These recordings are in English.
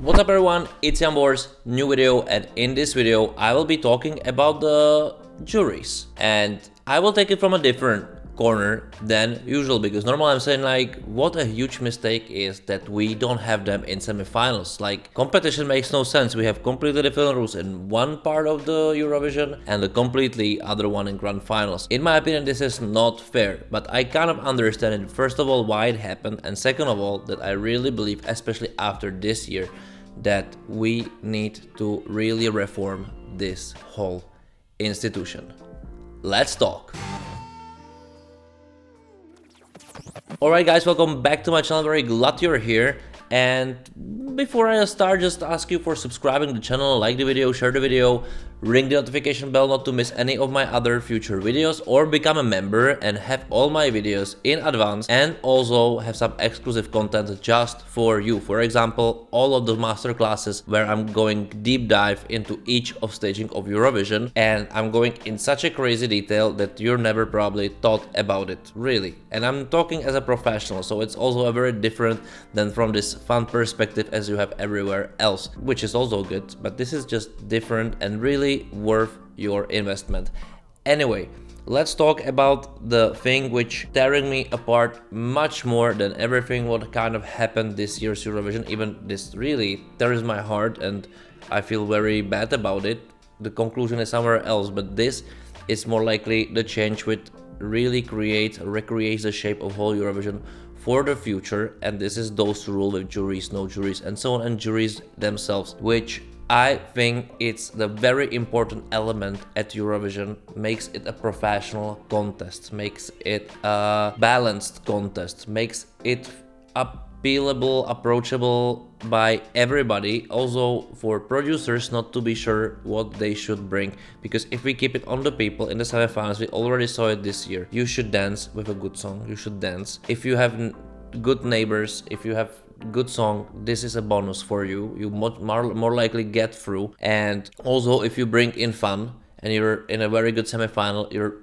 What's up everyone, it's Jambors, new video, and in this video I will be talking about the juries, and I will take it from a different corner than usual, because normally I'm saying like what a huge mistake is that we don't have them in semifinals. Like, competition makes no sense. We have completely different rules in one part of the Eurovision and the completely other one in grand finals. In my opinion, this is not fair, but I kind of understand it. First of all, why it happened, and second of all, that I really believe, especially after this year, that we need to really reform this whole institution. Let's talk. Alright guys, welcome back to my channel. Very glad you're here. And before I start, just ask you for subscribing to the channel, like the video, share the video, ring the notification bell not to miss any of my other future videos, or become a member and have all my videos in advance and also have some exclusive content just for you. For example, all of the masterclasses where I'm going deep dive into each of staging of Eurovision, and I'm going in such a crazy detail that you're never probably thought about it, really. And I'm talking as a professional, so it's also a very different than from this fun perspective as you have everywhere else, which is also good, but this is just different and really worth your investment. Anyway, let's talk about the thing which tearing me apart much more than everything what kind of happened this year's Eurovision. Even this really tears my heart and I feel very bad about it. The conclusion is somewhere else, but this is more likely the change which really recreates the shape of whole Eurovision for the future, and this is those rules with juries, no juries, and so on, and juries themselves, which I think it's the very important element at Eurovision, makes it a professional contest, makes it a balanced contest, makes it appealable, approachable by everybody, also for producers not to be sure what they should bring, because if we keep it on the people in the semifinals, we already saw it this year. You should dance with a good song, you should dance. If you have good neighbors, if you have good song, this is a bonus for you. You more likely get through. And also, if you bring in fun and you're in a very good semifinal, you're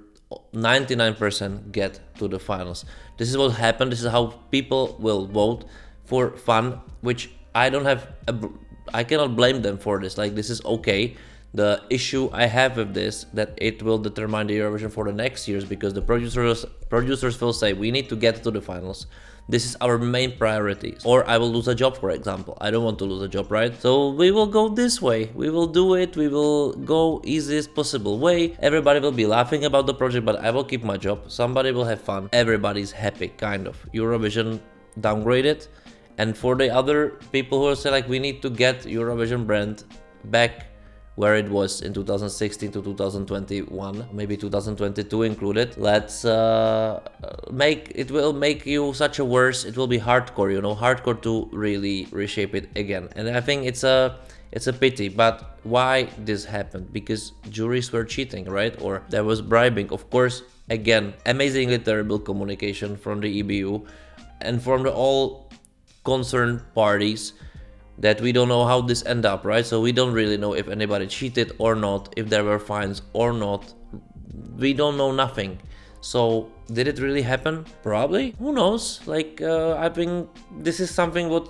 99% get to the finals. This is what happened. This is how people will vote for fun, which I cannot blame them for this. Like, this is okay. The issue I have with this, that it will determine the Eurovision for the next years, because the producers will say we need to get to the finals. This is our main priority. Or I will lose a job, for example. I don't want to lose a job, right? So we will go this way. We will do it. We will go easiest possible way. Everybody will be laughing about the project, but I will keep my job. Somebody will have fun. Everybody's happy, kind of. Eurovision downgraded. And for the other people who will say like we need to get Eurovision brand back where it was in 2016 to 2021, maybe 2022 included. Let's it will make you such a worse, it will be hardcore, you know, hardcore to really reshape it again. And I think it's a pity. But why this happened? Because juries were cheating, right? Or there was bribing. Of course, again, amazingly terrible communication from the EBU and from the all concerned parties, that we don't know how this end up, right? So we don't really know if anybody cheated or not, if there were fines or not. We don't know nothing. So did it really happen? Probably. Who knows? Like, I think this is something what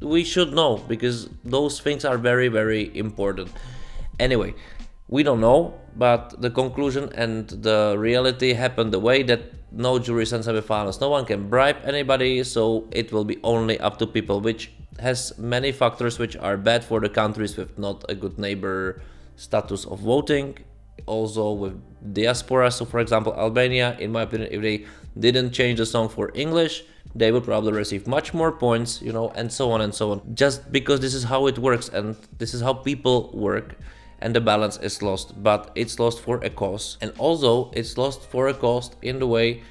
we should know, because those things are very, very important. Anyway, we don't know, but the conclusion and the reality happened the way that no juries and semifinals, no one can bribe anybody, so it will be only up to people, which has many factors which are bad for the countries with not a good neighbor status of voting, also with diaspora. So for example, Albania, in my opinion, if they didn't change the song for English, they would probably receive much more points, you know, and so on and so on, just because this is how it works and this is how people work. And the balance is lost, but it's lost for a cause, and also it's lost for a cost in the way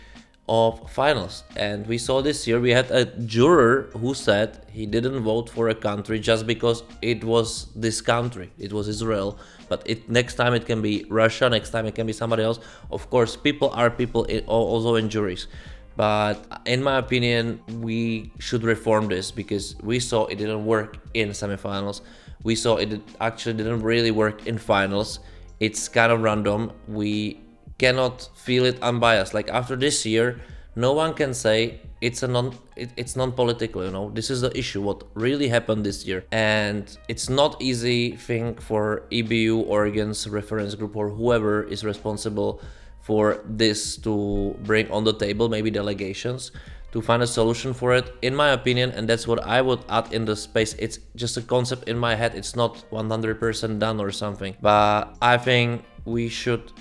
of finals. And we saw this year, we had a juror who said he didn't vote for a country just because it was this country, it was Israel, but next time it can be Russia, next time it can be somebody else. Of course, people are people, also in juries. But in my opinion, we should reform this, because we saw it didn't work in semifinals. We saw it actually didn't really work in finals. It's kind of random. We cannot feel it unbiased. Like, after this year, no one can say it's non-political, you know. This is the issue, what really happened this year. And it's not easy thing for EBU, organs, reference group, or whoever is responsible for this to bring on the table, maybe delegations, to find a solution for it, in my opinion. And that's what I would add in the space. It's just a concept in my head. It's not 100% done or something, but I think we should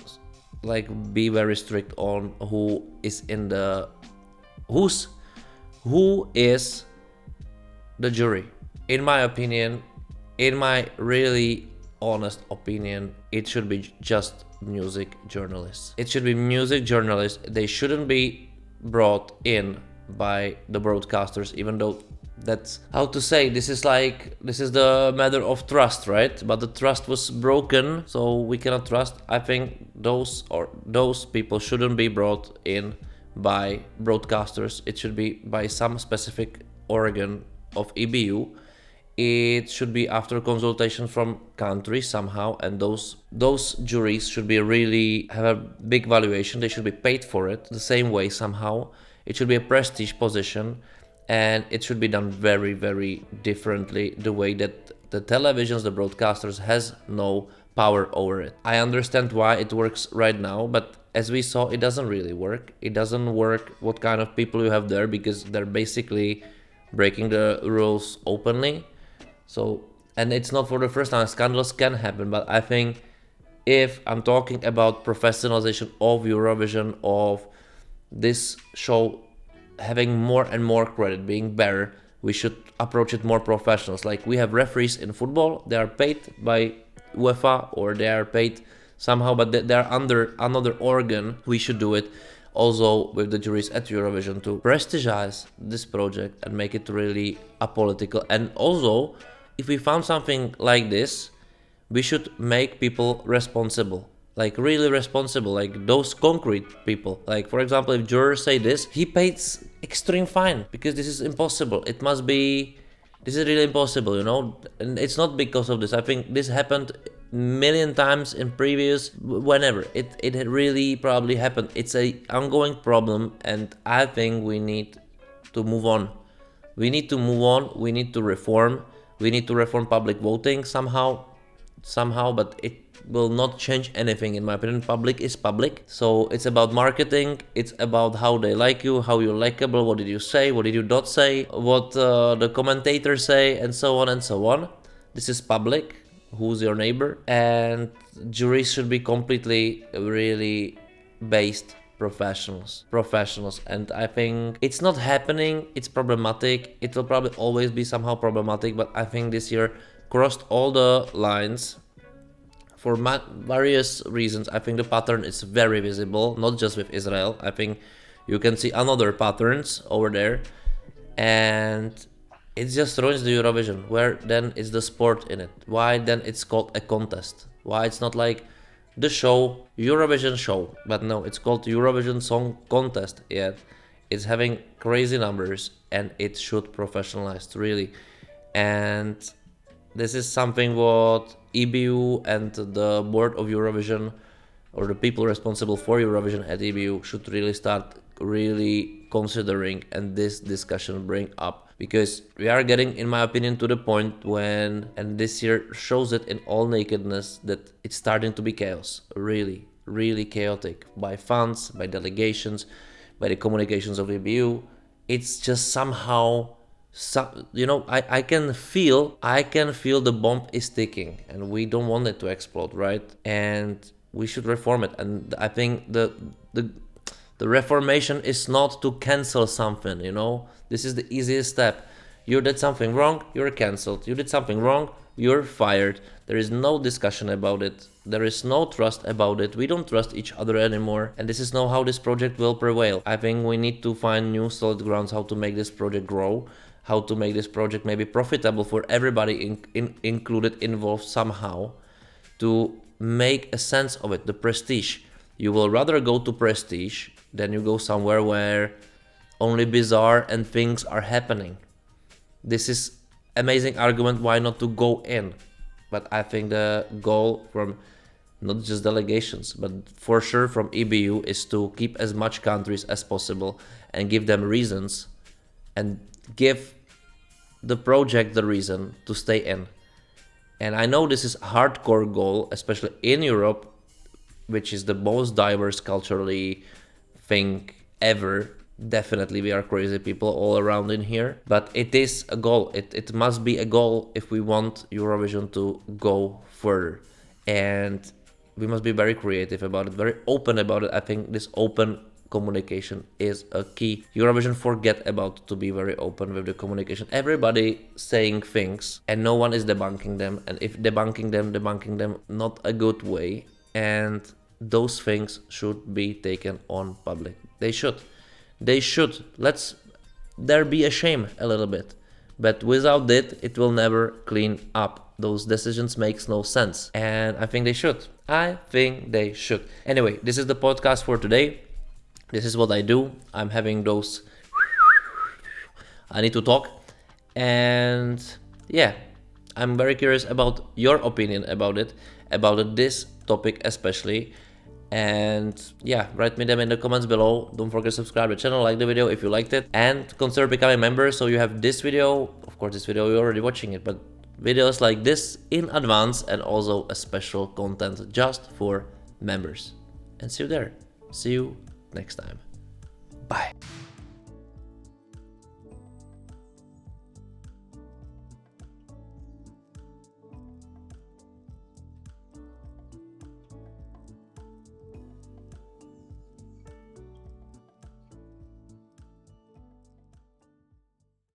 like be very strict on who is in the who is the jury. In my opinion, in my really honest opinion, it should be just music journalists. It should be music journalists. They shouldn't be brought in by the broadcasters, even though that's how to say, this is the matter of trust, right? But the trust was broken, so we cannot trust. I think those people shouldn't be brought in by broadcasters. It should be by some specific organ of EBU. It should be after consultation from countries somehow, and those juries should be really have a big valuation. They should be paid for it the same way somehow. It should be a prestige position, and it should be done very, very differently, the way that the televisions, the broadcasters has no power over it. I understand why it works right now, but as we saw, it doesn't really work. It doesn't work what kind of people you have there, because they're basically breaking the rules openly. So, and it's not for the first time. Scandals can happen, but I think if I'm talking about professionalization of Eurovision, of this show having more and more credit, being better, we should approach it more professionals. Like we have referees in football, they are paid by UEFA or they are paid somehow, but they are under another organ. We should do it also with the juries at Eurovision to prestigize this project and make it really apolitical. And also, if we found something like this, we should make people responsible, like really responsible, like those concrete people. Like for example, if jurors say this, he pays extreme fine, because this is impossible. This is really impossible, you know. And it's not because of this. I think this happened million times in previous, whenever it had really probably happened. It's a ongoing problem, and I think we need to move on. We need to move on. We need to reform. We need to reform public voting somehow, but it will not change anything, in my opinion. Public is public, so it's about marketing. It's about how they like you, how you're likable, what did you say, what did you not say, what the commentators say, and so on and so on. This is public. Who's your neighbor? And juries should be completely really based professionals, and I think it's not happening. It's problematic. It will probably always be somehow problematic, but I think this year crossed all the lines for various reasons. I think the pattern is very visible, not just with Israel. I think you can see another patterns over there, and it just ruins the Eurovision. Where then is the sport in it? Why then it's called a contest? Why it's not like the show, Eurovision show? But no, it's called Eurovision Song Contest. Yet it's having crazy numbers, and it should professionalize really. And this is something what EBU and the board of Eurovision, or the people responsible for Eurovision at EBU, should really start really considering, and this discussion bring up. Because we are getting, in my opinion, to the point when, and this year shows it in all nakedness, that it's starting to be chaos. Really, really chaotic. By fans, by delegations, by the communications of EBU. It's just somehow, you know, I can feel the bomb is ticking, and we don't want it to explode, right? And we should reform it. And I think the reformation is not to cancel something, you know. This is the easiest step. You did something wrong, you're cancelled. You did something wrong, you're fired. There is no discussion about it. There is no trust about it. We don't trust each other anymore. And this is not how this project will prevail. I think we need to find new solid grounds how to make this project grow, how to make this project maybe profitable for everybody included, involved somehow, to make a sense of it, the prestige. You will rather go to prestige than you go somewhere where only bizarre and things are happening. This is amazing argument why not to go in. But I think the goal from not just delegations, but for sure from EBU, is to keep as much countries as possible and give them reasons and give the project the reason to stay in. And I know this is a hardcore goal, especially in Europe, which is the most diverse culturally thing ever. Definitely we are crazy people all around in here, but it is a goal. It must be a goal if we want Eurovision to go further. And we must be very creative about it, very open about it. I think this open communication is a key. Eurovision forget about to be very open with the communication. Everybody saying things and no one is debunking them. And if debunking them not a good way. And those things should be taken on public. They should. Let's there be a shame a little bit. But without it will never clean up. Those decisions makes no sense. And I think they should. Anyway, this is the podcast for today. This is what I do. I'm having those... I need to talk. And yeah, I'm very curious about your opinion about it, about this topic especially. And yeah, write me them in the comments below. Don't forget to subscribe to the channel, like the video if you liked it, and consider becoming a member. So you have this video, of course this video you're already watching it, but videos like this in advance and also a special content just for members. And see you there. See you next time. Bye.